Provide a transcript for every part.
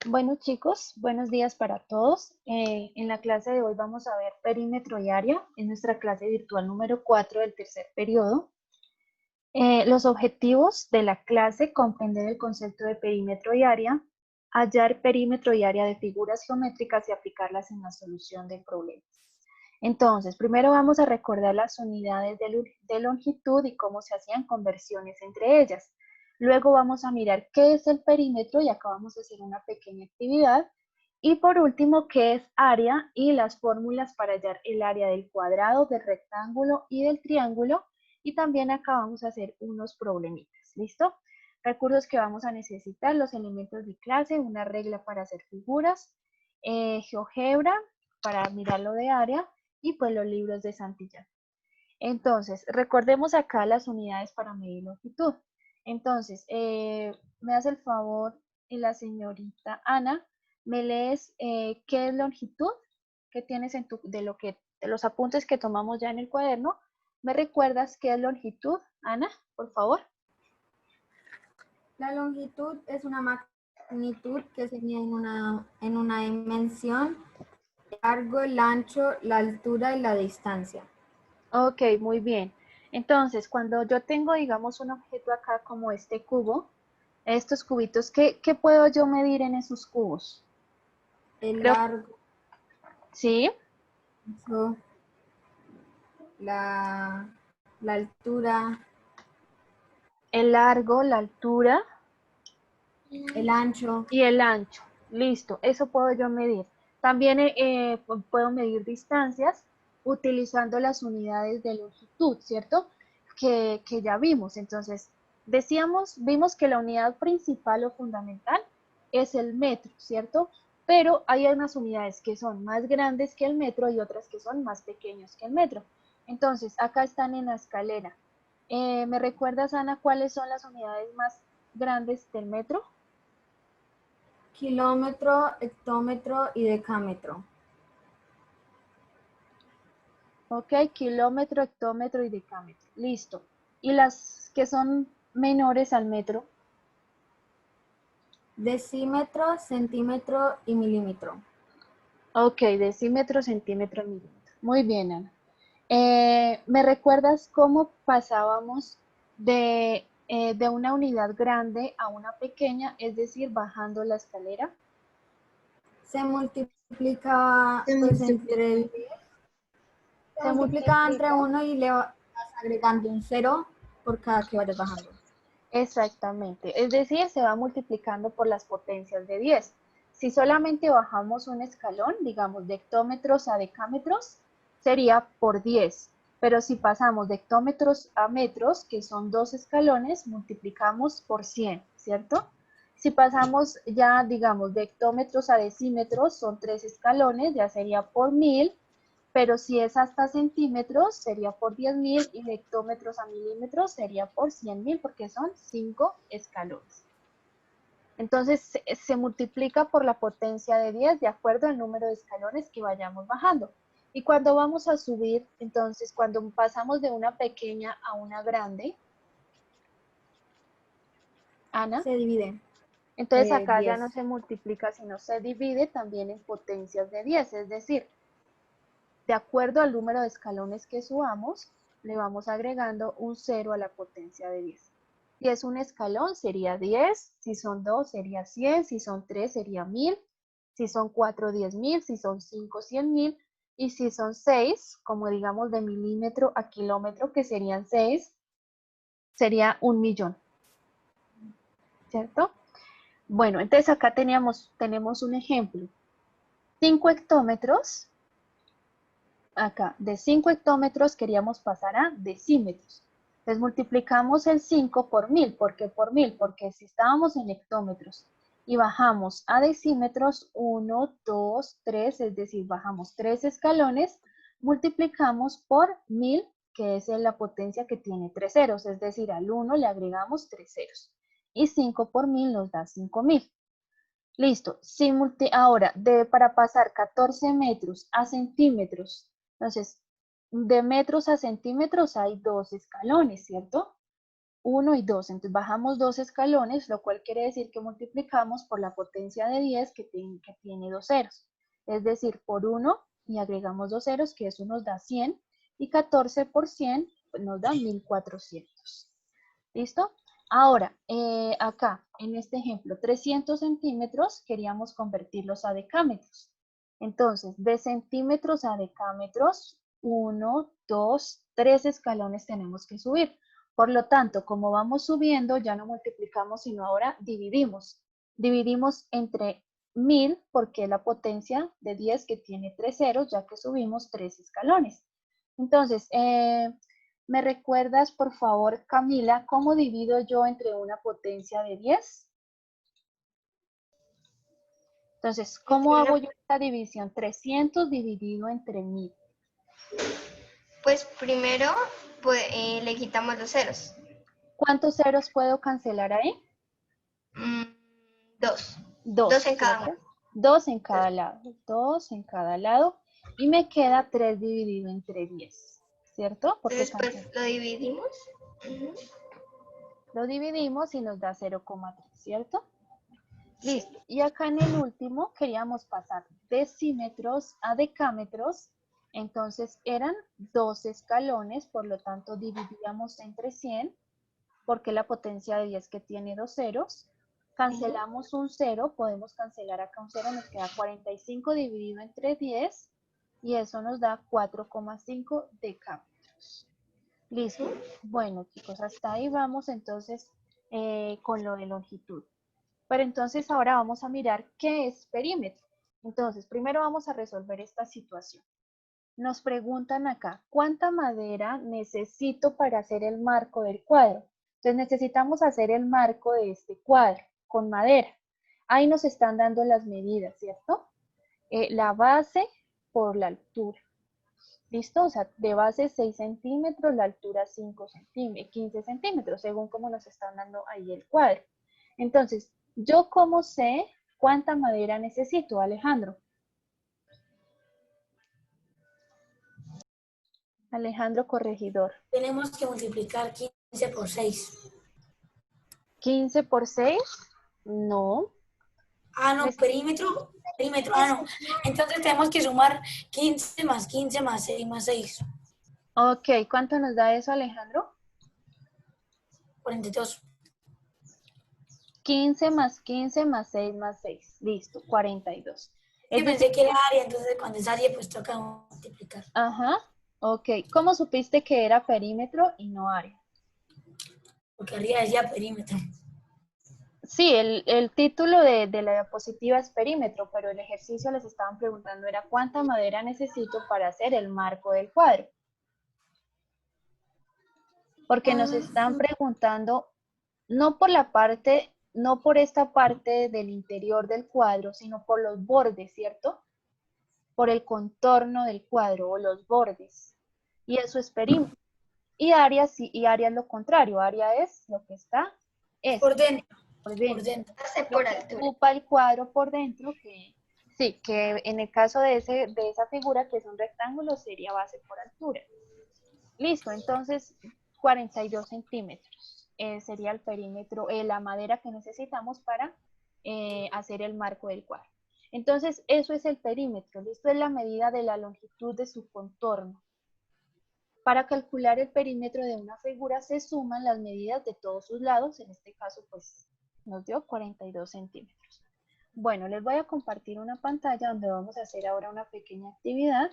Bueno chicos, buenos días para todos. En la clase de hoy vamos a ver perímetro y área, en nuestra clase virtual número 4 del tercer periodo. Los objetivos de la clase: comprender el concepto de perímetro y área, hallar perímetro y área de figuras geométricas y aplicarlas en la solución de problemas. Entonces, primero vamos a recordar las unidades de longitud y cómo se hacían conversiones entre ellas. Luego vamos a mirar qué es el perímetro y acá vamos a hacer una pequeña actividad. Y por último, qué es área y las fórmulas para hallar el área del cuadrado, del rectángulo y del triángulo. Y también acá vamos a hacer unos problemitas, ¿listo? Recursos que vamos a necesitar: los elementos de clase, una regla para hacer figuras, GeoGebra para mirar lo de área, y pues los libros de Santillán. Entonces, recordemos acá las unidades para medir longitud. Entonces, me hace el favor la señorita Ana, ¿me lees qué es longitud? ¿Qué tienes en de los apuntes que tomamos ya en el cuaderno? ¿Me recuerdas qué es longitud, Ana, por favor? La longitud es una magnitud que se mide en una dimensión, el largo, el ancho, la altura y la distancia. Ok, muy bien. Entonces, cuando yo tengo, digamos, un objeto acá como este cubo, estos cubitos, ¿qué puedo yo medir en esos cubos? El Creo, largo, sí, la, la altura, el largo, la altura el ancho. y el ancho. Listo, eso puedo yo medir. También puedo medir distancias utilizando las unidades de longitud, ¿cierto? Que ya vimos. Entonces, vimos que la unidad principal o fundamental es el metro, ¿cierto? Pero hay unas unidades que son más grandes que el metro y otras que son más pequeñas que el metro. Entonces, acá están en la escalera. ¿Me recuerdas, Ana, cuáles son las unidades más grandes del metro? Kilómetro, hectómetro y decámetro. Ok, kilómetro, hectómetro y decámetro. Listo. ¿Y las que son menores al metro? Decímetro, centímetro y milímetro. Ok, decímetro, centímetro, milímetro. Muy bien, Ana. ¿Me recuerdas cómo pasábamos de una unidad grande a una pequeña, es decir, bajando la escalera? Se multiplica pues se Se multiplica entre multiplica. 1 y le vas agregando un cero por cada que vayas bajando. Exactamente, es decir, se va multiplicando por las potencias de 10. Si solamente bajamos un escalón, digamos de hectómetros a decámetros, sería por 10. Pero si pasamos de hectómetros a metros, que son 2 escalones, multiplicamos por 100, ¿cierto? Si pasamos ya, digamos, de hectómetros a decímetros, son 3 escalones, ya sería por 1000. Pero si es hasta centímetros, sería por 10.000, y de hectómetros a milímetros sería por 100.000, porque son 5 escalones. Entonces, se multiplica por la potencia de 10 de acuerdo al número de escalones que vayamos bajando. Y cuando vamos a subir, entonces, cuando pasamos de una pequeña a una grande, Ana, Se divide entonces acá ya 10. no se multiplica, sino se divide también en potencias de 10, es decir, de acuerdo al número de escalones que subamos, le vamos agregando un 0 a la potencia de 10. Si es un escalón, sería 10, si son 2, sería 100, si son 3, sería 1000, si son 4, 10.000, si son 5, 100.000, y si son 6, como digamos de milímetro a kilómetro, que serían 6, sería 1.000.000, ¿cierto? Bueno, entonces acá tenemos un ejemplo. 5 hectómetros. Acá, de 5 hectómetros queríamos pasar a decímetros. Entonces multiplicamos el 5 por 1000. ¿Por qué por 1000? Porque si estábamos en hectómetros y bajamos a decímetros, 1, 2, 3, es decir, bajamos 3 escalones, multiplicamos por 1000, que es la potencia que tiene 3 ceros, es decir, al 1 le agregamos 3 ceros. Y 5 por 1000 nos da 5000. Listo. Ahora, para pasar 14 metros a centímetros, entonces, de metros a centímetros hay 2 escalones, ¿cierto? 1 y 2. Entonces bajamos 2 escalones, lo cual quiere decir que multiplicamos por la potencia de 10 que tiene 2 ceros. Es decir, por 1 y agregamos 2 ceros, que eso nos da 100, y 14 por 100 pues nos da 1400. ¿Listo? Ahora, acá, en este ejemplo, 300 centímetros, queríamos convertirlos a decámetros. Entonces, de centímetros a decámetros, 1, 2, 3 escalones tenemos que subir. Por lo tanto, como vamos subiendo, ya no multiplicamos, sino ahora dividimos. Dividimos entre 1000, porque es la potencia de 10 que tiene 3 ceros, ya que subimos 3 escalones. Entonces, ¿me recuerdas, por favor, Camila, cómo divido yo entre una potencia de 10? Entonces, ¿cómo hago yo esta división? 300 dividido entre 1000. Pues primero le quitamos los ceros. ¿Cuántos ceros puedo cancelar ahí? 2. Dos. 2 en cada uno. 2 en cada lado. 2 en cada lado. Y me queda 3 dividido entre 10. ¿Cierto? Porque después lo dividimos. Lo dividimos y nos da 0,3, ¿cierto? Listo. Y acá en el último queríamos pasar decímetros a decámetros. Entonces eran 2 escalones, por lo tanto dividíamos entre 100, porque la potencia de 10 que tiene 2 ceros. Cancelamos un 0, podemos cancelar acá un 0, nos queda 45 dividido entre 10, y eso nos da 4,5 decámetros. Listo. Bueno, chicos, hasta ahí vamos entonces con lo de longitud. Pero entonces ahora vamos a mirar qué es perímetro. Entonces, primero vamos a resolver esta situación. Nos preguntan acá, ¿cuánta madera necesito para hacer el marco del cuadro? Entonces necesitamos hacer el marco de este cuadro con madera. Ahí nos están dando las medidas, ¿cierto? La base por la altura. ¿Listo? O sea, de base 6 centímetros, la altura 15 centímetros, según como nos están dando ahí el cuadro. Entonces, ¿yo cómo sé cuánta madera necesito, Alejandro? Alejandro Corregidor. Tenemos que multiplicar 15 por 6. ¿15 por 6? No. Ah, no, perímetro, no. Entonces tenemos que sumar 15 más 15 más 6 más 6. Ok, ¿cuánto nos da eso, Alejandro? 42. 15 más 15 más 6 más 6. Listo, 42. Yo pensé que era área, entonces cuando es área pues toca multiplicar. Ajá, ok. ¿Cómo supiste que era perímetro y no área? Porque arriba decía perímetro. Sí, el título de la diapositiva es perímetro, pero el ejercicio les estaban preguntando era ¿cuánta madera necesito para hacer el marco del cuadro? Porque nos están preguntando no por la parte, no por esta parte del interior del cuadro, sino por los bordes, ¿cierto? Por el contorno del cuadro o los bordes. Y eso es perímetro. Y área sí, y área es lo contrario. Área es lo que está Por dentro. por dentro. Por altura. Ocupa el cuadro por dentro, que sí, que en el caso de esa figura, que es un rectángulo, sería base por altura. Listo, entonces 42 centímetros sería el perímetro, la madera que necesitamos para hacer el marco del cuadro. Entonces, eso es el perímetro. Esto es la medida de la longitud de su contorno. Para calcular el perímetro de una figura se suman las medidas de todos sus lados. En este caso, pues, nos dio 42 centímetros. Bueno, les voy a compartir una pantalla donde vamos a hacer ahora una pequeña actividad.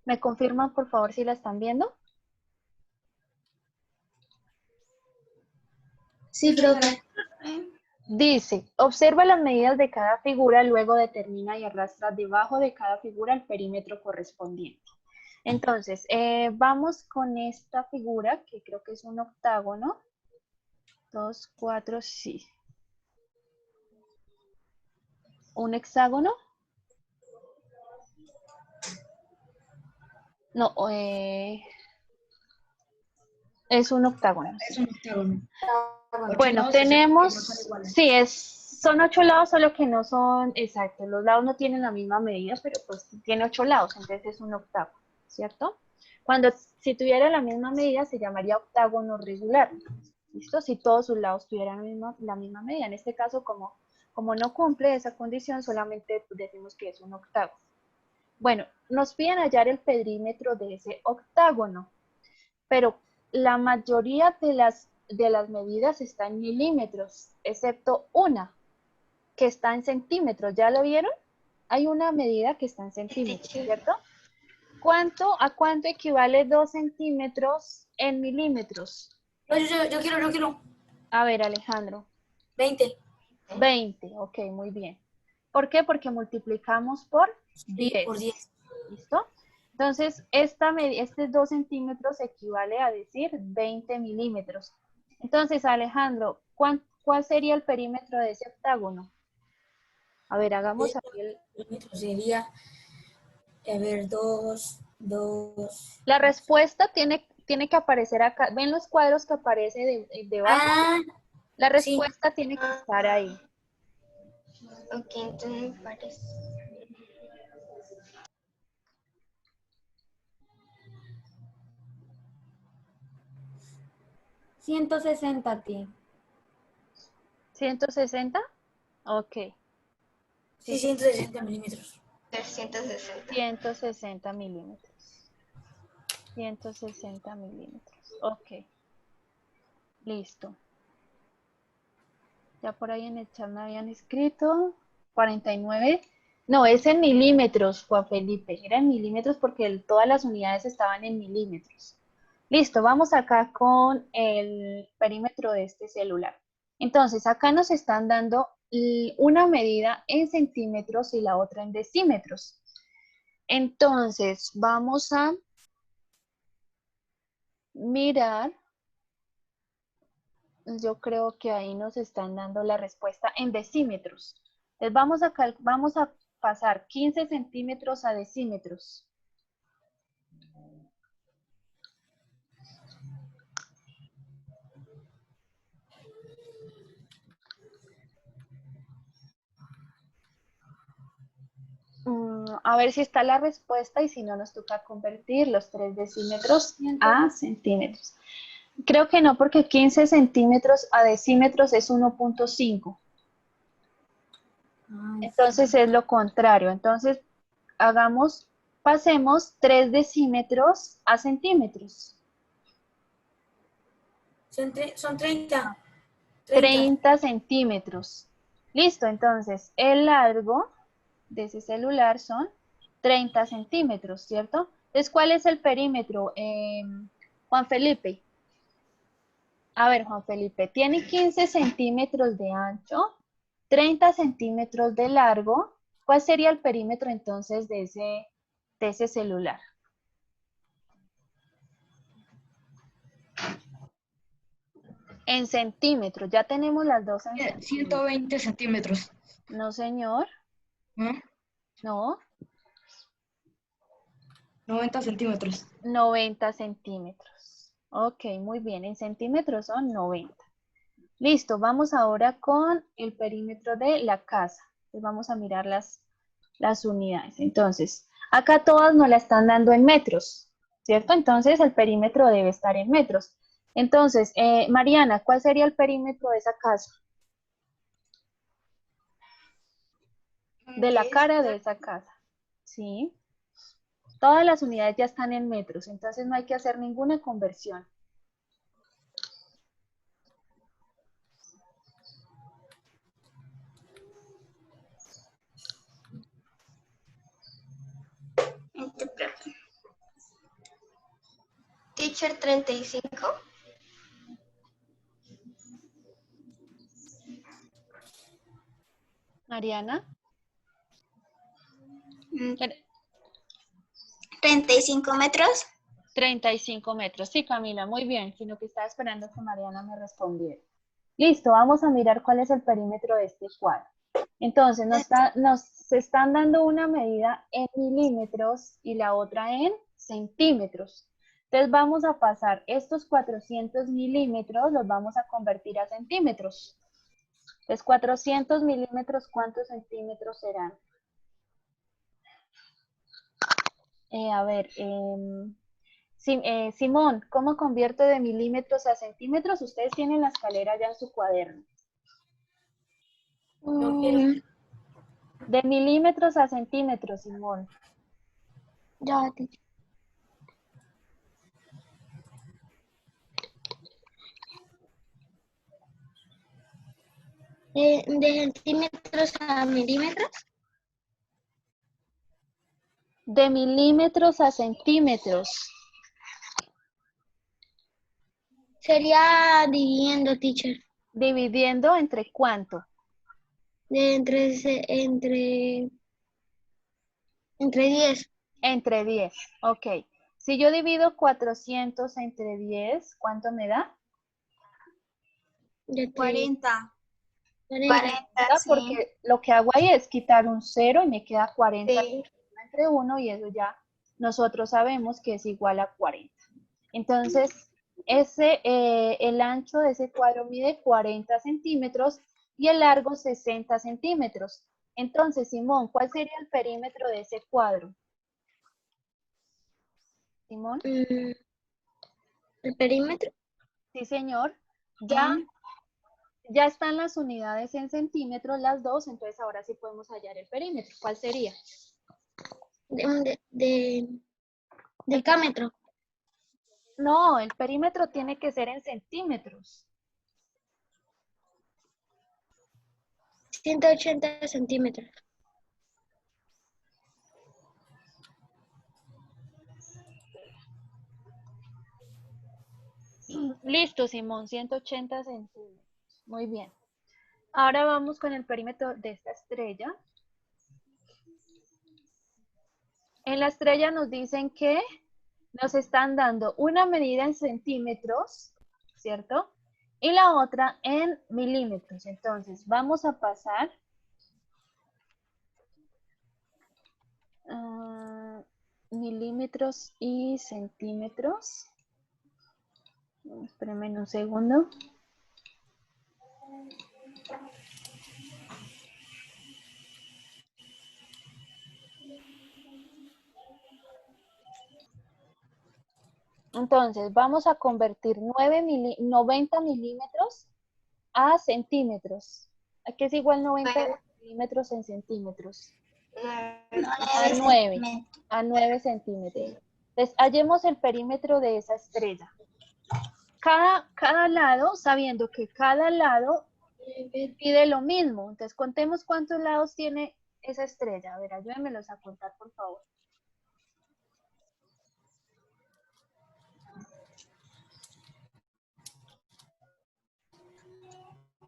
¿Me confirman, por favor, si la están viendo? Sí, profe. Dice, observa las medidas de cada figura, luego determina y arrastra debajo de cada figura el perímetro correspondiente. Entonces, vamos con esta figura, que creo que es un octágono. 2, 4, sí. ¿Un hexágono? No, es un octágono. Es un octágono. Bueno, tenemos, sí, son 8 lados, solo que no son, exacto, los lados no tienen la misma medida, pero pues tiene 8 lados, entonces es un octágono, ¿cierto? Si tuviera la misma medida se llamaría octágono regular. ¿Listo? Si todos sus lados tuvieran la misma medida. En este caso, como no cumple esa condición, solamente decimos que es un octágono. Bueno, nos piden hallar el perímetro de ese octágono, pero la mayoría de las medidas está en milímetros, excepto una, que está en centímetros. ¿Ya lo vieron? Hay una medida que está en centímetros, ¿cierto? ¿A cuánto equivale 2 centímetros en milímetros? Yo quiero. A ver, Alejandro. 20. 20, ok, muy bien. ¿Por qué? Porque multiplicamos por 10. Por 10. ¿Listo? Entonces, este 2 centímetros equivale a decir 20 milímetros. Entonces, Alejandro, ¿cuál sería el perímetro de ese octágono? A ver, hagamos aquí El perímetro sería, a ver, 2. La respuesta tiene que aparecer acá. ¿Ven los cuadros que aparece debajo? Ah, La sí. respuesta tiene que estar ahí. Ok, entonces me parece. $160, ti. ¿160? Ok. Sí, 160 milímetros. 360. 160 milímetros. 160 milímetros. Ok. Listo. Ya por ahí en el chat me habían escrito 49. No, es en milímetros, Juan Felipe. Era en milímetros porque todas las unidades estaban en milímetros. Listo, vamos acá con el perímetro de este celular. Entonces, acá nos están dando una medida en centímetros y la otra en decímetros. Entonces, vamos a mirar. Yo creo que ahí nos están dando la respuesta en decímetros. Entonces vamos a pasar 15 centímetros a decímetros. A ver si está la respuesta y si no nos toca convertir los 3 decímetros a centímetros. Creo que no, porque 15 centímetros a decímetros es 1.5. Entonces es lo contrario. Entonces pasemos 3 decímetros a centímetros. Son 30. 30 centímetros. Listo, entonces el largo de ese celular son 30 centímetros, ¿cierto? Entonces, ¿cuál es el perímetro? Juan Felipe. A ver, Juan Felipe, tiene 15 centímetros de ancho, 30 centímetros de largo. ¿Cuál sería el perímetro entonces de ese celular? En centímetros, ya tenemos las dos en centímetros. 120 centímetros. No, señor. ¿No? No. 90 centímetros. 90 centímetros. Ok, muy bien. En centímetros son 90. Listo, vamos ahora con el perímetro de la casa. Entonces vamos a mirar las unidades. Entonces, acá todas nos la están dando en metros, ¿cierto? Entonces el perímetro debe estar en metros. Entonces, Mariana, ¿cuál sería el perímetro de esa casa? De la cara de esa casa. ¿Sí? Todas las unidades ya están en metros, entonces no hay que hacer ninguna conversión. Teacher 35. Mariana. 35 metros. 35 metros. Sí, Camila, muy bien, sino que estaba esperando que Mariana me respondiera. Listo, vamos a mirar cuál es el perímetro de este cuadro. Entonces, nos están dando una medida en milímetros y la otra en centímetros. Entonces, vamos a pasar estos 400 milímetros, los vamos a convertir a centímetros. Entonces, 400 milímetros, ¿cuántos centímetros serán? A ver, Simón, ¿cómo convierto de milímetros a centímetros? Ustedes tienen la escalera ya en su cuaderno. No quiero. De milímetros a centímetros, Simón. Ya, teacher. De centímetros a milímetros. De milímetros a centímetros. Sería dividiendo, teacher. ¿Dividiendo entre cuánto? De entre 10. Entre 10. Ok. Si yo divido 400 entre 10, ¿cuánto me da? 40. 40. Porque lo que hago ahí es quitar un 0 y me queda 40 Sí. entre 1 y eso ya nosotros sabemos que es igual a 40. Entonces, el ancho de ese cuadro mide 40 centímetros y el largo 60 centímetros. Entonces, Simón, ¿cuál sería el perímetro de ese cuadro? Simón. ¿El perímetro? Sí, señor. Ya están las unidades en centímetros, las dos, entonces ahora sí podemos hallar el perímetro. ¿Cuál sería? Decámetro. No, el perímetro tiene que ser en centímetros. 180 centímetros. Listo, Simón, 180 centímetros. Muy bien. Ahora vamos con el perímetro de esta estrella. En la estrella nos dicen que nos están dando una medida en centímetros, ¿cierto? Y la otra en milímetros. Entonces, vamos a pasar milímetros y centímetros. Espérenme un segundo. Entonces, vamos a convertir 90 milímetros a centímetros. Aquí es igual 90 milímetros en centímetros. A 9 centímetros. Entonces, hallemos el perímetro de esa estrella. Cada lado, sabiendo que cada lado pide lo mismo. Entonces, contemos cuántos lados tiene esa estrella. A ver, ayúdenmelos a contar, por favor.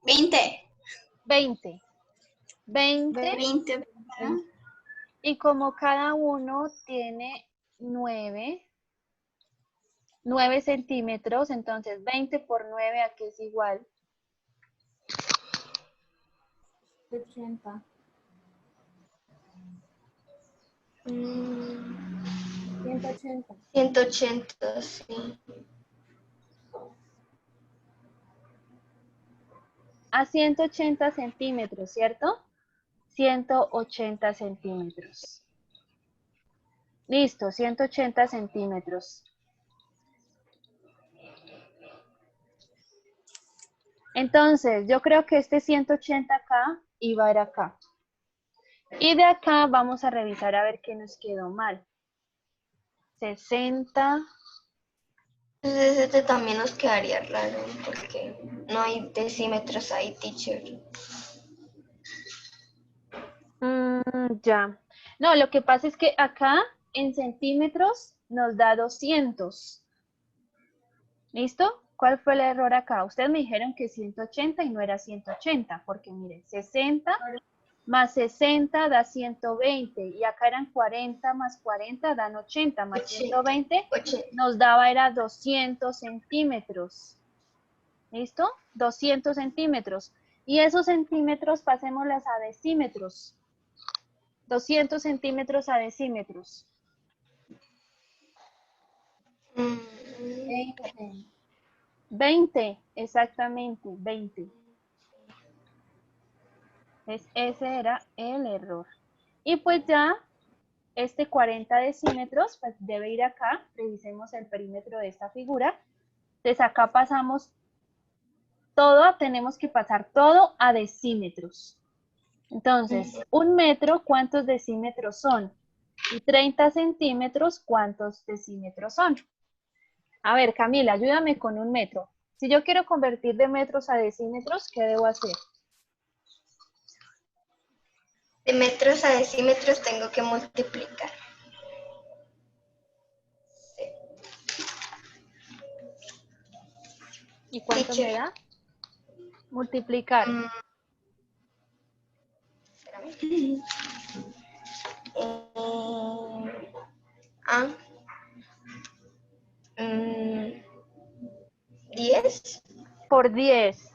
20. 20. 20. Y como cada uno tiene 9 centímetros, entonces 20 por 9, ¿a qué es igual? 80. 180. 180, sí. A 180 centímetros, ¿cierto? 180 centímetros. Listo, 180 centímetros. Entonces, yo creo que este 180 acá iba a ir acá. Y de acá vamos a revisar a ver qué nos quedó mal. 60. Entonces este también nos quedaría raro porque no hay decímetros ahí, teacher. Ya. No, lo que pasa es que acá en centímetros nos da 200. ¿Listo? ¿Cuál fue el error acá? Ustedes me dijeron que 180 y no era 180, porque miren, 60 más 60 da 120 y acá eran 40 más 40 dan 80 más 120 nos daba era 200 centímetros. ¿Listo? 200 centímetros. Y esos centímetros pasémoslas a decímetros. 200 centímetros a decímetros. 20. 20, exactamente, 20. Ese era el error. Y pues ya este 40 decímetros, pues debe ir acá, revisemos el perímetro de esta figura. Entonces acá pasamos todo, tenemos que pasar todo a decímetros. Entonces, 1 metro, ¿cuántos decímetros son? Y 30 centímetros, ¿cuántos decímetros son? A ver, Camila, ayúdame con 1 metro. Si yo quiero convertir de metros a decímetros, ¿qué debo hacer? De metros a decímetros tengo que multiplicar. ¿Y cuánto me Teacher. da? Multiplicar. Espérame. A 10 Por 10.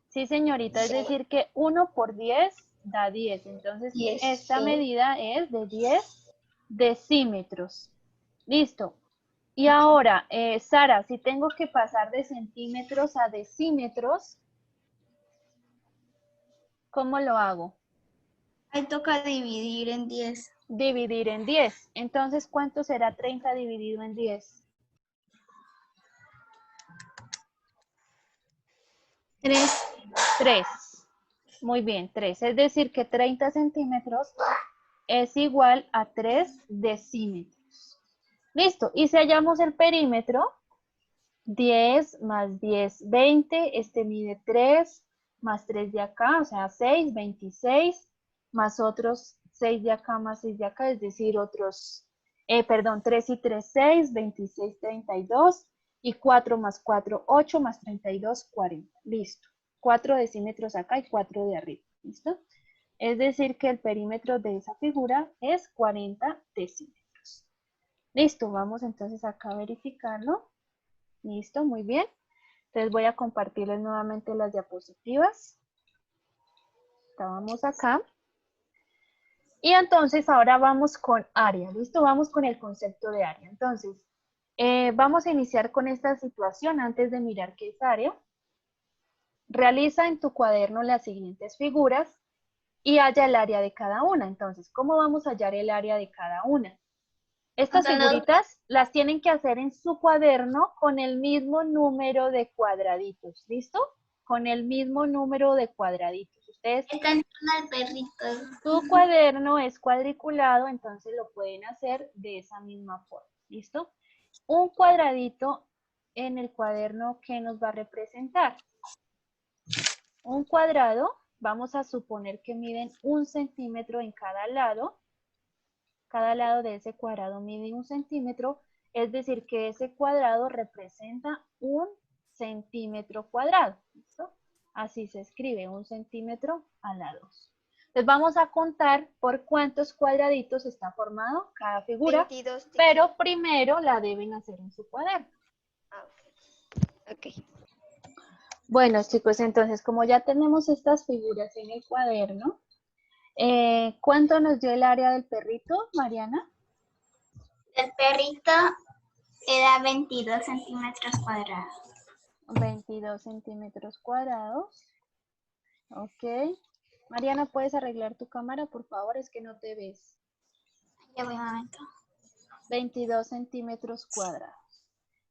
Sí, señorita, es Sí. decir que 1 por 10 da 10. Entonces, 10, esta sí. medida es de 10 decímetros. Listo. Y ahora, Sara, si tengo que pasar de centímetros a decímetros, ¿cómo lo hago? Ahí toca dividir en 10. Dividir en 10. Entonces, ¿cuánto será 30 dividido en 10? 3. 3. Muy bien, 3. Es decir, que 30 centímetros es igual a 3 decímetros. Listo. Y si hallamos el perímetro, 10 más 10, 20. Este mide 3, más 3 de acá, o sea, 6, 26, más otros 6 de acá, más 6 de acá, es decir, otros, 3 y 3, 6, 26, 32, y 4 más 4, 8, más 32, 40. Listo. 4 decímetros acá y 4 de arriba. ¿Listo? Es decir, que el perímetro de esa figura es 40 decímetros. Listo, vamos entonces acá a verificarlo. Listo, muy bien. Entonces voy a compartirles nuevamente las diapositivas. Estábamos acá. Y entonces ahora vamos con área. Listo, vamos con el concepto de área. Entonces, vamos a iniciar con esta situación antes de mirar qué es área. Realiza en tu cuaderno las siguientes figuras y halla el área de cada una. Entonces, ¿cómo vamos a hallar el área de cada una? Estas figuritas las tienen que hacer en su cuaderno con el mismo número de cuadraditos, ¿listo? Con el mismo número de cuadraditos. Ustedes, Está en zona del perrito. su cuaderno es cuadriculado, entonces lo pueden hacer de esa misma forma, ¿listo? Un cuadradito en el cuaderno que nos va a representar. Un cuadrado, vamos a suponer que miden 1 centímetro en cada lado. Cada lado de ese cuadrado mide 1 centímetro, es decir que ese cuadrado representa 1 centímetro cuadrado. ¿Listo? Así se escribe, 1 centímetro a la 2. Entonces vamos a contar por cuántos cuadraditos está formado cada figura, 22. pero primero la deben hacer en su cuaderno. Ah, ok. Bueno, chicos, entonces como ya tenemos estas figuras en el cuaderno, ¿cuánto nos dio el área del perrito, Mariana? El perrito era 22 centímetros cuadrados. 22 centímetros cuadrados. Ok. Mariana, ¿puedes arreglar tu cámara, por favor? Es que no te ves. Ya voy un momento. 22 centímetros cuadrados.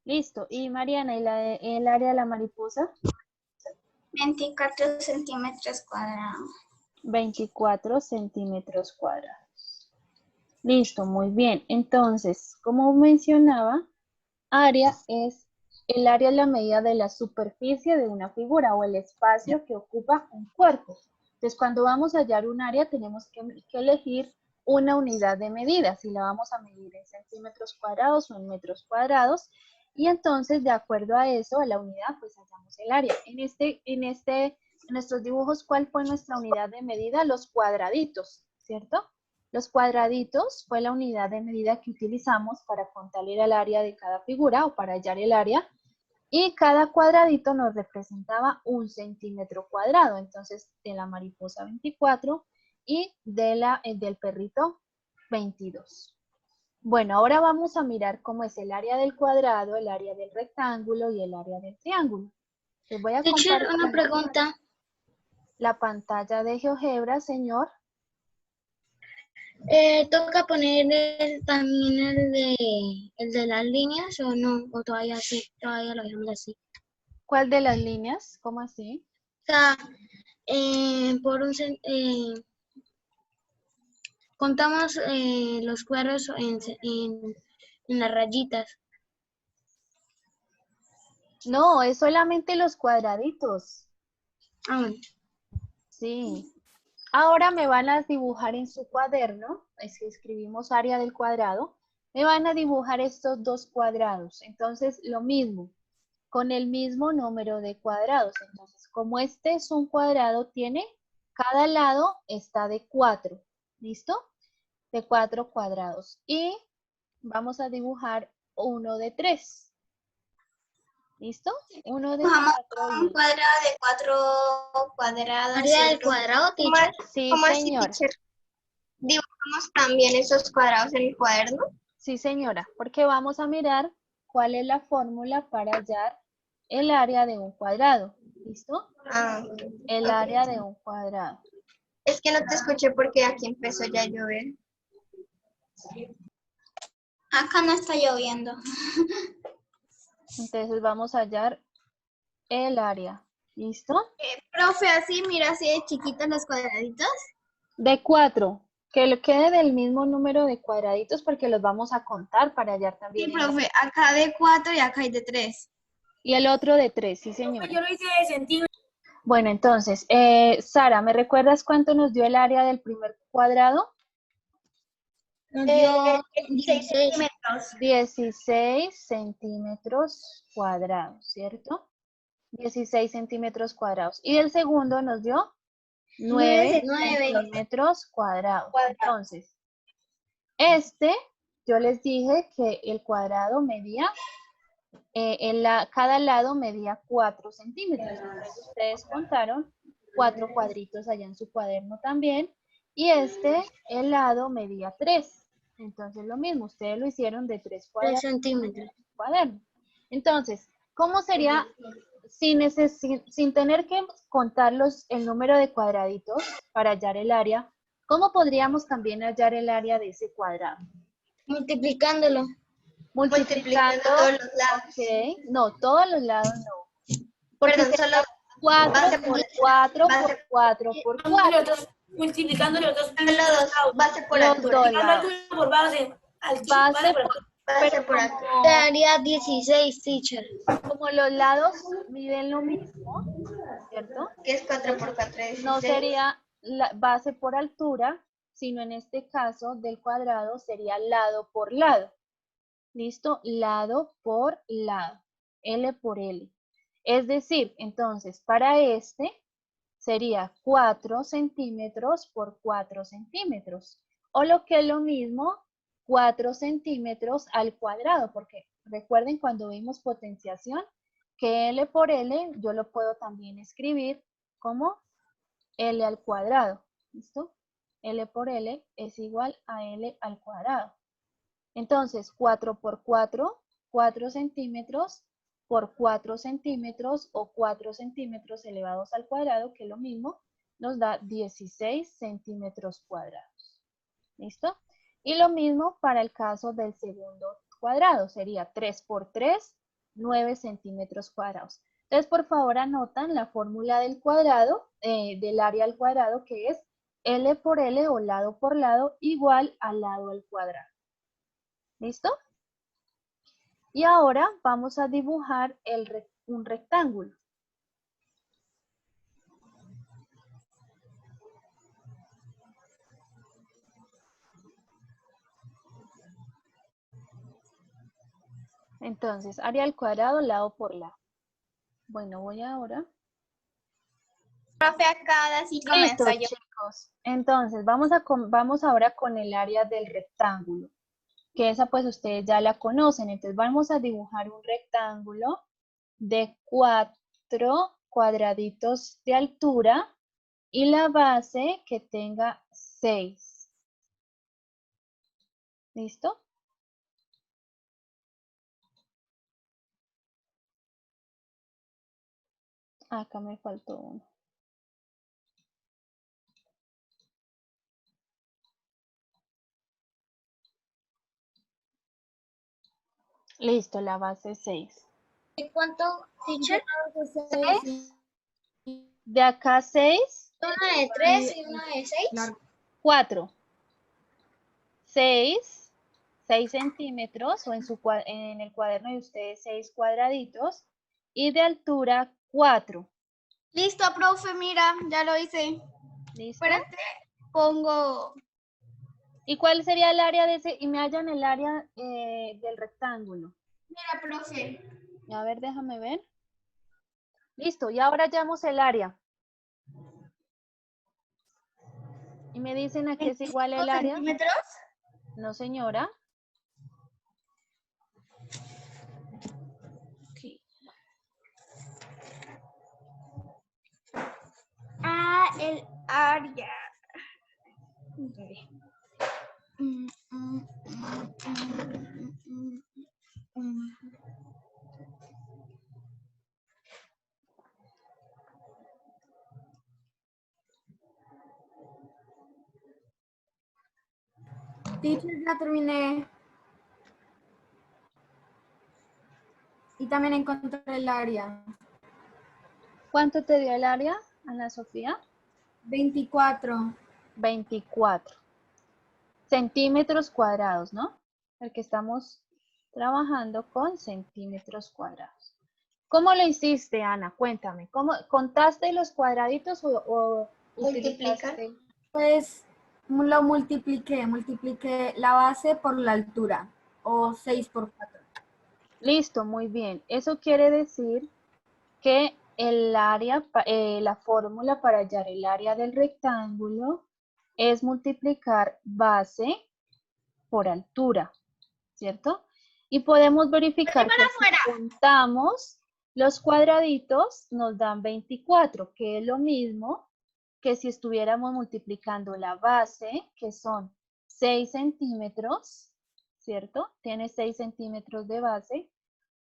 Listo. Y Mariana, ¿y el área de la mariposa? 24 centímetros cuadrados. 24 centímetros cuadrados. Listo, muy bien. Entonces, como mencionaba, área es la medida de la superficie de una figura o el espacio que ocupa un cuerpo. Entonces, cuando vamos a hallar un área, tenemos que elegir una unidad de medida, si la vamos a medir en centímetros cuadrados o en metros cuadrados, y entonces, de acuerdo a eso, a la unidad, pues hallamos el área. En nuestros dibujos, ¿cuál fue nuestra unidad de medida? Los cuadraditos, ¿cierto? Los cuadraditos fue la unidad de medida que utilizamos para contar el área de cada figura o para hallar el área. Y cada cuadradito nos representaba 1 centímetro cuadrado. Entonces, de la mariposa 24 y del perrito 22. Bueno, ahora vamos a mirar cómo es el área del cuadrado, el área del rectángulo y el área del triángulo. Les voy a Teacher, compartir una pregunta. la pantalla de GeoGebra, señor. ¿Toca poner también el de las líneas o no? ¿O todavía sí? Todavía lo dejamos así. ¿Cuál de las líneas? ¿Cómo así? O sea, contamos los cuadros en las rayitas. No, es solamente los cuadraditos. Ah, bueno. Sí. Ahora me van a dibujar en su cuaderno, es que escribimos área del cuadrado, me van a dibujar estos dos cuadrados. Entonces, lo mismo, con el mismo número de cuadrados. Entonces, como este es un cuadrado, tiene, cada lado está de 4, ¿listo? De 4 cuadrados. Y vamos a dibujar uno de 3. ¿Listo? Uno de Dibujamos 4 un y... cuadrado de 4 cuadrados. ¿Área del cuadrado, teacher? Sí, ¿Cómo así, señora. teacher? ¿Dibujamos también esos cuadrados en el cuaderno? Sí, señora, porque vamos a mirar cuál es la fórmula para hallar el área de un cuadrado. ¿Listo? Ah, El ok. área de un cuadrado. Es que no te escuché porque aquí empezó ya a llover. Acá no está lloviendo. Entonces vamos a hallar el área. ¿Listo? Profe, así, mira, así de chiquitos los cuadraditos. De 4. Que le quede del mismo número de cuadraditos porque los vamos a contar para hallar Sí, también el profe, área. acá de 4 y acá hay de 3. Y el otro de 3, sí, Profe, yo señora. lo hice de centímetros. Bueno, entonces, Sara, ¿me recuerdas cuánto nos dio el área del primer cuadrado? Nos dio 16 16. centímetros. 16 centímetros cuadrados, ¿cierto? 16 centímetros cuadrados. Y el segundo nos dio 9 9. centímetros cuadrados. Cuadrado. Entonces, yo les dije que el cuadrado medía, cada lado medía 4 centímetros. Entonces, ustedes contaron 4 cuadritos allá en su cuaderno también. Y el lado medía 3. Entonces, lo mismo, ustedes lo hicieron de 3 3 cuadrados centímetros. cuaderno. Entonces, ¿cómo sería sin tener que contar el número de cuadraditos para hallar el área? ¿Cómo podríamos también hallar el área de ese cuadrado? Multiplicándolo. Multiplicando Multiplicando, todos los lados. ok, no, todos los lados no, porque Perdón, solo sería 4 base por por 4 por base, 4 por Multiplicando 4, los dos, multiplicando los dos solo dos, lados. base por los altura. dos Multiplicando altura lados. por base. Base Base por por, altura. Base pero por altura. Daría 16, teacher. como los lados miden lo mismo, ¿cierto? Que es 4 por Entonces, 4 es no 16. sería la base por altura, sino en este caso del cuadrado sería lado por lado. ¿Listo? Lado por lado. L por L. Es decir, entonces, para sería 4 centímetros por 4 centímetros. O lo que es lo mismo, 4 centímetros al cuadrado, porque recuerden cuando vimos potenciación, que L por L yo lo puedo también escribir como L al cuadrado. ¿Listo? L por L es igual a L al cuadrado. Entonces, 4 por 4, 4 centímetros por 4 centímetros o 4 centímetros elevados al cuadrado, que es lo mismo, nos da 16 centímetros cuadrados. ¿Listo? Y lo mismo para el caso del segundo cuadrado, sería 3 por 3, 9 centímetros cuadrados. Entonces, por favor, anotan la fórmula del cuadrado, del área al cuadrado, que es L por L o lado por lado igual al lado al cuadrado. ¿Listo? Y ahora vamos a dibujar un rectángulo. Entonces, área al cuadrado, lado por lado. Bueno, voy ahora. Profe, acá sí Listo, comenzó yo. chicos. Entonces, vamos ahora con el área del rectángulo, que esa pues ustedes ya la conocen. Entonces, vamos a dibujar un rectángulo de 4 cuadraditos de altura y la base que tenga 6. ¿Listo? Acá me faltó uno. Listo, la base 6. ¿Y cuánto, teacher? De acá 6, Una de 3 y una de 6. 4. 6 centímetros o en el cuaderno de ustedes 6 cuadraditos y de altura 4. Listo, profe, mira, ya lo hice. ¿Listo? Espérate, pongo. ¿Y cuál sería el área de ese? Y me hallan el área del rectángulo. Mira, profe. A ver, déjame ver. Listo, y ahora hallamos el área. Y me dicen a qué es igual el área. ¿Centímetros? No, señora. Ah, el área. Teacher, ya terminé. Y también encontré el área. ¿Cuánto te dio el área, Ana Sofía? 24. 24 centímetros cuadrados, ¿no? Porque estamos trabajando con centímetros cuadrados. ¿Cómo lo hiciste, Ana? Cuéntame. ¿Cómo contaste los cuadraditos o Multiplicar. utilizaste? Pues lo multipliqué la base por la altura, o 6 por 4. Listo, muy bien. Eso quiere decir que el área, la fórmula para hallar el área del rectángulo es multiplicar base por altura, ¿cierto? Y podemos verificar que si contamos los cuadraditos nos dan 24, que es lo mismo que si estuviéramos multiplicando la base, que son 6 centímetros, ¿cierto? Tiene 6 centímetros de base,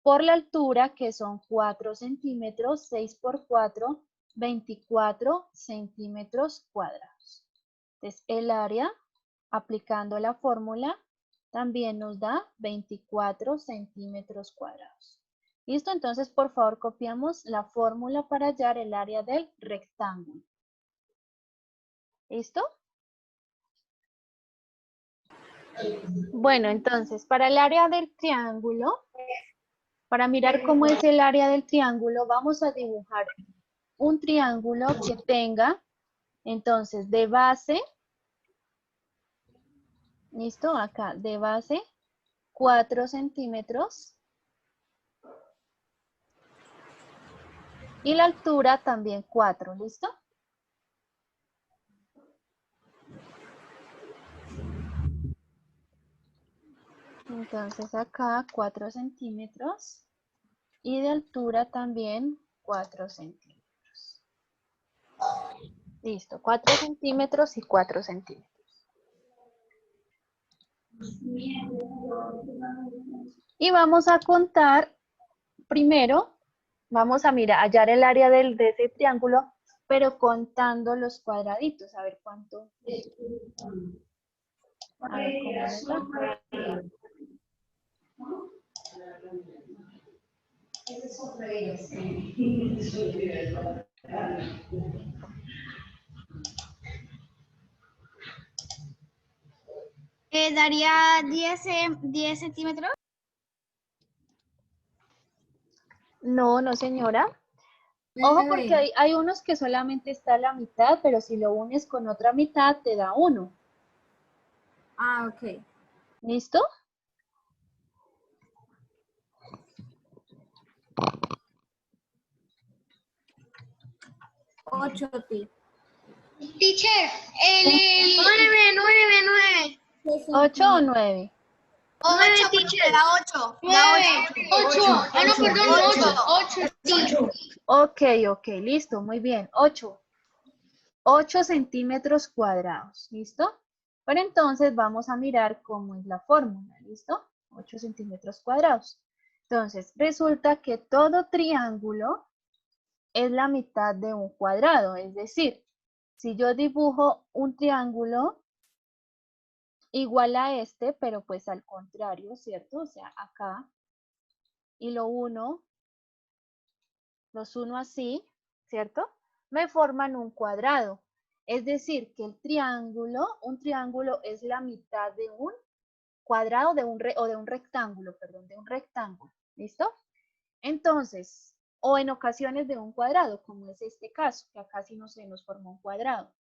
por la altura, que son 4 centímetros, 6 por 4, 24 centímetros cuadrados. Entonces, el área, aplicando la fórmula, también nos da 24 centímetros cuadrados. ¿Listo? Entonces, por favor, copiamos la fórmula para hallar el área del rectángulo. ¿Listo? Bueno, entonces, para el área del triángulo, para mirar cómo es el área del triángulo, vamos a dibujar un triángulo que tenga, entonces, de base, ¿listo? Acá, de base, 4 centímetros. Y la altura también 4, ¿listo? Entonces acá 4 centímetros y de altura también 4 centímetros. Listo, 4 centímetros y 4 centímetros. Y vamos a contar, primero, vamos a mirar, hallar el área de ese triángulo, pero contando los cuadraditos, a ver cuánto. A ver cómo nos da. Daría 10 centímetros. No, no señora. Ojo porque hay unos que solamente está la mitad, pero si lo unes con otra mitad te da 1. Ah, ok. ¿Listo? Ocho, Teacher. Teacher, el 9. 8 o 9. 9, teacher. Da 8. 8. Ah, no, perdón, 8. Ok, listo, muy bien. 8 centímetros cuadrados, ¿listo? Pero entonces vamos a mirar cómo es la fórmula, ¿listo? 8 centímetros cuadrados. Entonces, resulta que todo triángulo es la mitad de un cuadrado, es decir, si yo dibujo un triángulo igual a este, pero pues al contrario, ¿cierto? O sea, acá y los uno así, ¿cierto? Me forman un cuadrado. Es decir, que un triángulo es la mitad de un cuadrado o de un rectángulo, perdón, de un rectángulo. ¿Listo? Entonces, o en ocasiones de un cuadrado, como es este caso, que acá sí no se nos formó un cuadrado,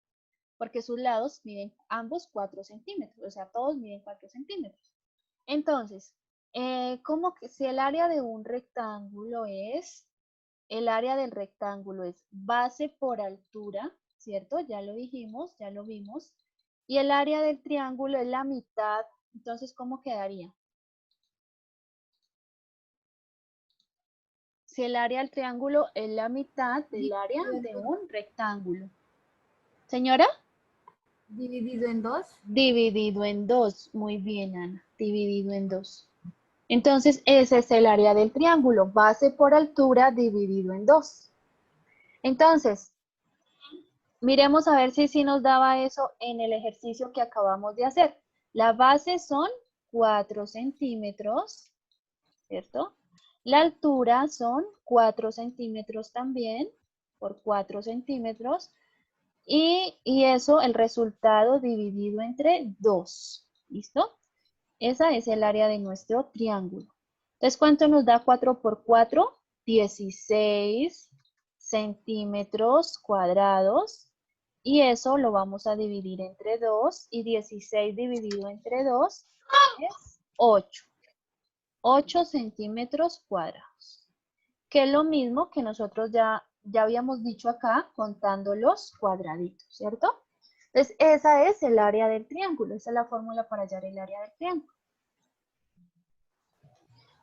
porque sus lados miden ambos 4 centímetros, o sea, todos miden 4 centímetros. Entonces, como que si el área de un rectángulo el área del rectángulo es base por altura, ¿cierto? Ya lo dijimos, ya lo vimos. Y el área del triángulo es la mitad, entonces, ¿cómo quedaría? Si el área del triángulo es la mitad del área de un rectángulo. ¿Señora? Dividido en 2. Dividido en 2. Muy bien, Ana. Dividido en 2. Entonces, ese es el área del triángulo. Base por altura dividido en 2. Entonces, miremos a ver si nos daba eso en el ejercicio que acabamos de hacer. La base son 4 centímetros, ¿cierto? La altura son 4 centímetros también, por 4 centímetros. Y eso, el resultado dividido entre 2. ¿Listo? Esa es el área de nuestro triángulo. Entonces, ¿cuánto nos da 4 por 4? 16 centímetros cuadrados. Y eso lo vamos a dividir entre 2. Y 16 dividido entre 2 es 8. 8 centímetros cuadrados. Que es lo mismo que nosotros ya habíamos dicho acá, contando los cuadraditos, ¿cierto? Entonces, esa es el área del triángulo. Esa es la fórmula para hallar el área del triángulo.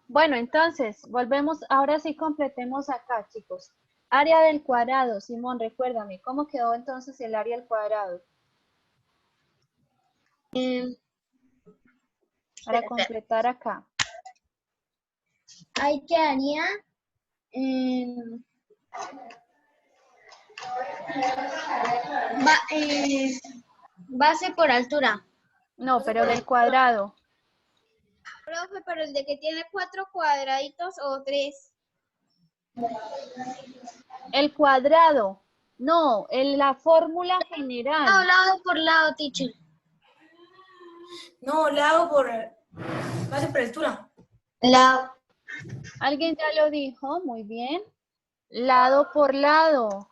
Bueno, entonces, volvemos. Ahora sí completemos acá, chicos. Área del cuadrado. Simón, recuérdame, ¿cómo quedó entonces el área del cuadrado? Para completar acá. Ahí quedaría base por altura. No, pero del cuadrado. Profe, pero el de que tiene 4 cuadraditos o 3. El cuadrado. No, la fórmula general. Lado por lado, teacher. No, lado por base por altura. La Alguien ya lo dijo, muy bien. Lado por lado.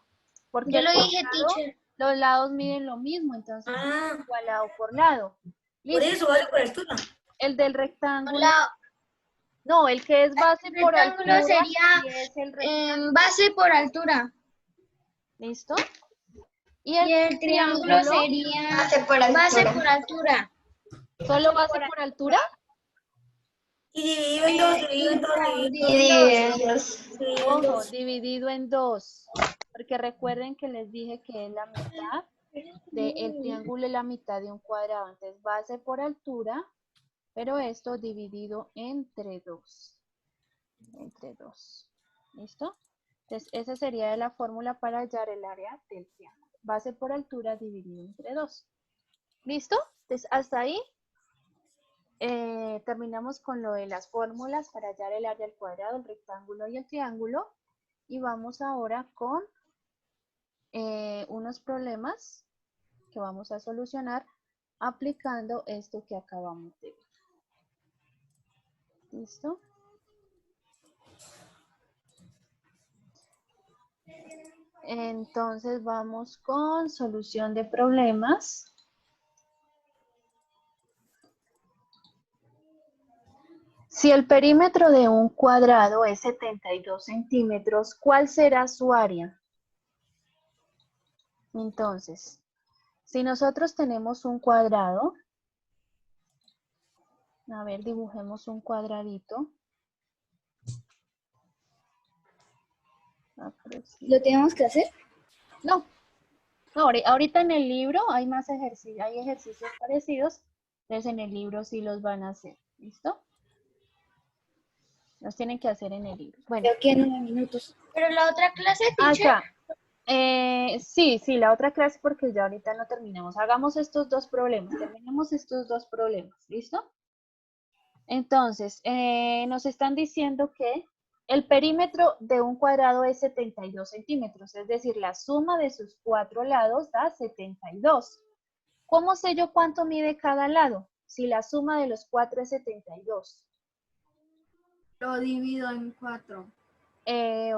Porque Yo lo por dije, lado, teacher. los lados miden lo mismo, entonces Ah, igual lado por lado. por Listo. eso base por altura. El del rectángulo. Lado. No, el que es base El por rectángulo altura sería sí es el rectángulo. base por altura. ¿Listo? Y Y el triángulo sería base por base altura. por altura. ¿Solo base por altura? Y dividido en 2, dividido en 2, Y dividido dividirlos. en Ojo, 2. dividido en 2. Porque recuerden que les dije que es la mitad del triángulo y la mitad de un cuadrado. Entonces, base por altura, pero esto dividido entre 2. Entre 2. ¿Listo? Entonces, esa sería la fórmula para hallar el área del triángulo. Base por altura dividido entre 2. ¿Listo? Entonces, hasta ahí terminamos con lo de las fórmulas para hallar el área del cuadrado, el rectángulo y el triángulo. Y vamos ahora con unos problemas que vamos a solucionar aplicando esto que acabamos de ver. ¿Listo? Entonces vamos con solución de problemas. Si el perímetro de un cuadrado es 72 centímetros, ¿cuál será su área? Entonces, si nosotros tenemos un cuadrado, a ver, dibujemos un cuadradito. ¿Lo tenemos que hacer? No, ahorita en el libro hay más ejercicios, hay ejercicios parecidos, entonces en el libro sí los van a hacer, ¿listo? Los tienen que hacer en el libro. Bueno, Creo que en 9 minutos. Pero la otra clase, teacher. acá. Sí, la otra clase porque ya ahorita no terminamos. Hagamos estos dos problemas, terminemos estos dos problemas, ¿listo? Entonces, nos están diciendo que El perímetro de un cuadrado es 72 centímetros, es decir, la suma de sus 4 lados da 72. ¿Cómo sé yo cuánto mide cada lado? Si la suma de los 4 es 72. Lo divido en 4.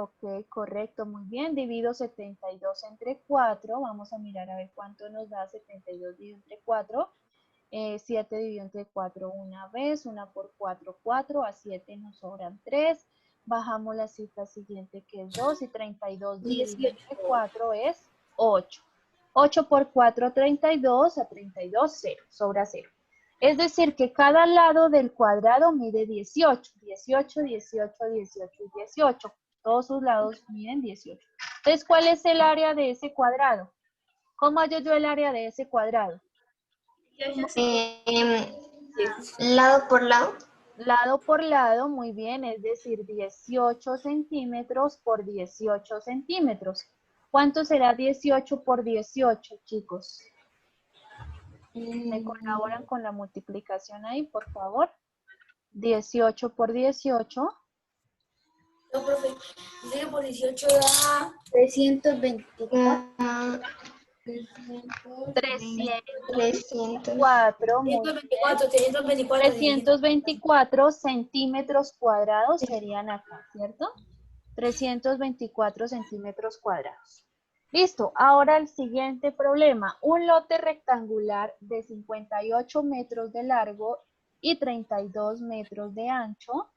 Ok, correcto, muy bien. Divido 72 entre 4. Vamos a mirar a ver cuánto nos da 72 dividido entre 4. 7 dividido entre 4 una vez, 1 por 4, 4, a 7 nos sobran 3. Bajamos la cifra siguiente que es 2 y 32 dividido entre 4 es 8. 8 por 4, 32, a 32, 0, sobra 0. Es decir, que cada lado del cuadrado mide 18, 18, 18, 18 y 18. Todos sus lados miden 18. Entonces, ¿cuál es el área de ese cuadrado? ¿Cómo hallo yo el área de ese cuadrado? Lado por lado. Lado por lado, muy bien, es decir, 18 centímetros por 18 centímetros. ¿Cuánto será 18 por 18, chicos? ¿Me colaboran con la multiplicación ahí, por favor? 18 por 18. No, profe. 18 por 18 da 324. 324, muy bien. 324, 324 centímetros cuadrados serían acá, ¿cierto? 324 centímetros cuadrados. Listo, ahora el siguiente problema. Un lote rectangular de 58 metros de largo y 32 metros de ancho.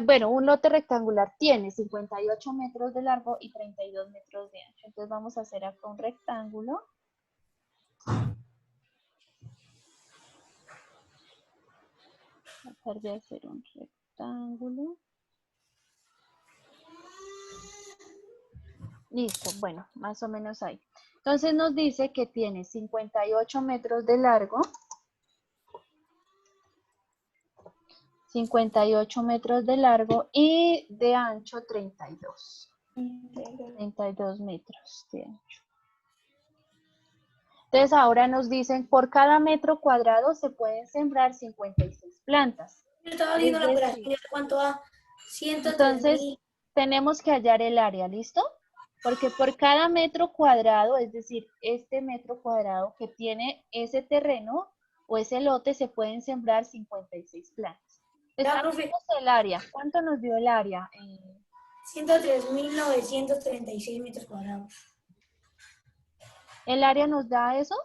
Bueno, un lote rectangular tiene 58 metros de largo y 32 metros de ancho. Entonces vamos a hacer acá un rectángulo. Tratar de hacer un rectángulo. Listo, bueno, más o menos ahí. Entonces nos dice que tiene 58 metros de largo, 58 metros de largo y de ancho 32. 32 metros de ancho. Entonces ahora nos dicen, por cada metro cuadrado se pueden sembrar 56 plantas. Yo estaba viendo la operación, ya cuánto da. 103.000. Entonces tenemos que hallar el área, ¿listo? Porque por cada metro cuadrado, es decir, este metro cuadrado que tiene ese terreno o ese lote, se pueden sembrar 56 plantas. Ya, profe. Entonces, el área. ¿Cuánto nos dio el área? 103.936 metros cuadrados. ¿El área nos da eso?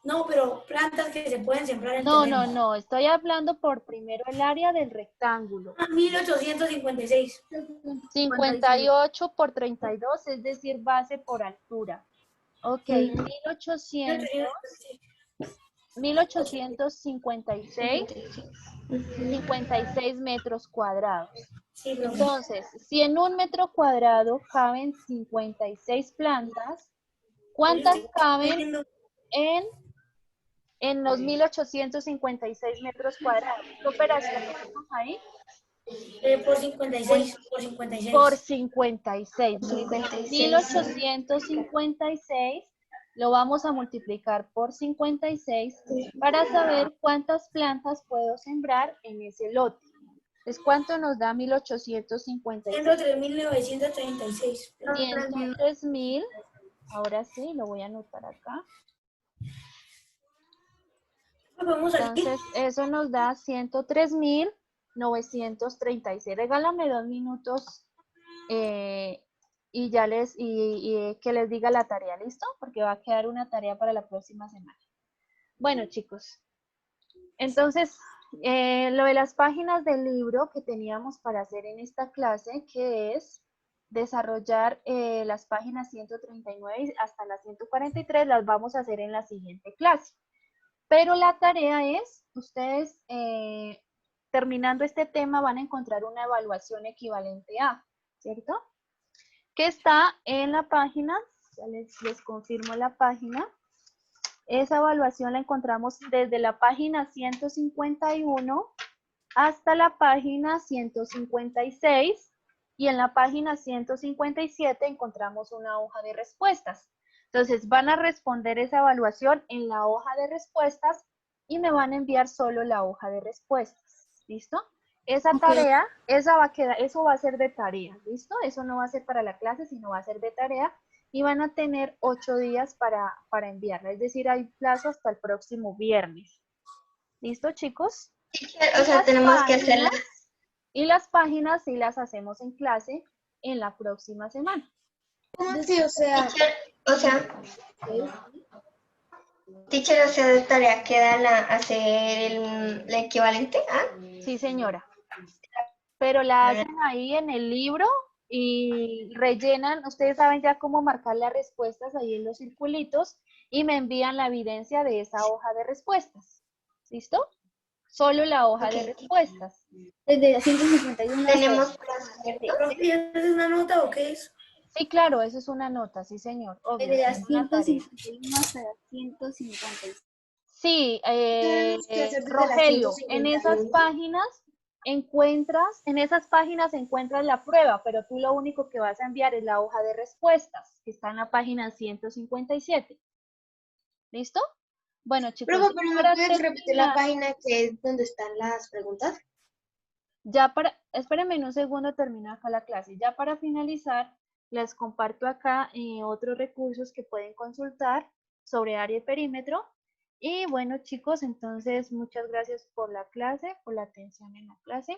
No, pero plantas que se pueden sembrar en No, terreno. no. Estoy hablando por primero el área del rectángulo. 1856. 58 por 32, es decir, base por altura. Ok, 1856, 56 metros cuadrados. Sí, profe. Entonces, si en un metro cuadrado caben 56 plantas, ¿cuántas caben en los 1856 metros cuadrados? ¿Qué operación hacemos ahí? Por 56, por 56. Por 56. 1856 lo vamos a multiplicar por 56 para saber cuántas plantas puedo sembrar en ese lote. Entonces, ¿cuánto nos da 1856? 103.936. 103.000. Ahora sí, lo voy a anotar acá. Entonces, eso nos da 103.936. Regálame 2 minutos y ya que les diga la tarea, ¿listo? Porque va a quedar una tarea para la próxima semana. Bueno, chicos. Entonces, lo de las páginas del libro que teníamos para hacer en esta clase, que es desarrollar las páginas 139 hasta las 143, las vamos a hacer en la siguiente clase. Pero la tarea es, ustedes terminando este tema van a encontrar una evaluación equivalente a, ¿cierto? Que está en la página, ya les confirmo la página. Esa evaluación la encontramos desde la página 151 hasta la página 156 y en la página 157 encontramos una hoja de respuestas. Entonces van a responder esa evaluación en la hoja de respuestas y me van a enviar solo la hoja de respuestas. ¿Listo? Esa Ok. tarea, esa va a quedar, eso va a ser de tarea, ¿listo? Eso no va a ser para la clase, sino va a ser de tarea y van a tener 8 días para enviarla, es decir, hay plazo hasta el próximo viernes. ¿Listo, chicos? O sea, tenemos que hacerla. Y las páginas sí las hacemos en clase en la próxima semana. ¿Cómo así? O sea, Teacher, o sea, de tarea queda hacer el equivalente a. Sí, señora. Pero la hacen ahí en el libro y rellenan, ustedes saben ya cómo marcar las respuestas ahí en los circulitos y me envían la evidencia de esa hoja de respuestas. ¿Listo? Solo la hoja de Ok. respuestas. desde la 151 Tenemos plazo, ¿cierto? Profe, ¿y eso es una nota o qué es? Sí, claro, eso es una nota, sí, señor. Obvio, desde la es una tarea. 151 hasta la 156. Sí, Tenemos que hacer desde la Rogelio, en 151. esas páginas encuentras la prueba, pero tú lo único que vas a enviar es la hoja de respuestas, que está en la página 157. ¿Listo? Bueno, chicos, Profe, pero ¿me para puedes repetir la terminar, página que es donde están las preguntas? espérenme un segundo, termino acá la clase. Ya para finalizar, les comparto acá otros recursos que pueden consultar sobre área y perímetro. Y bueno, chicos, entonces muchas gracias por la clase, por la atención en la clase.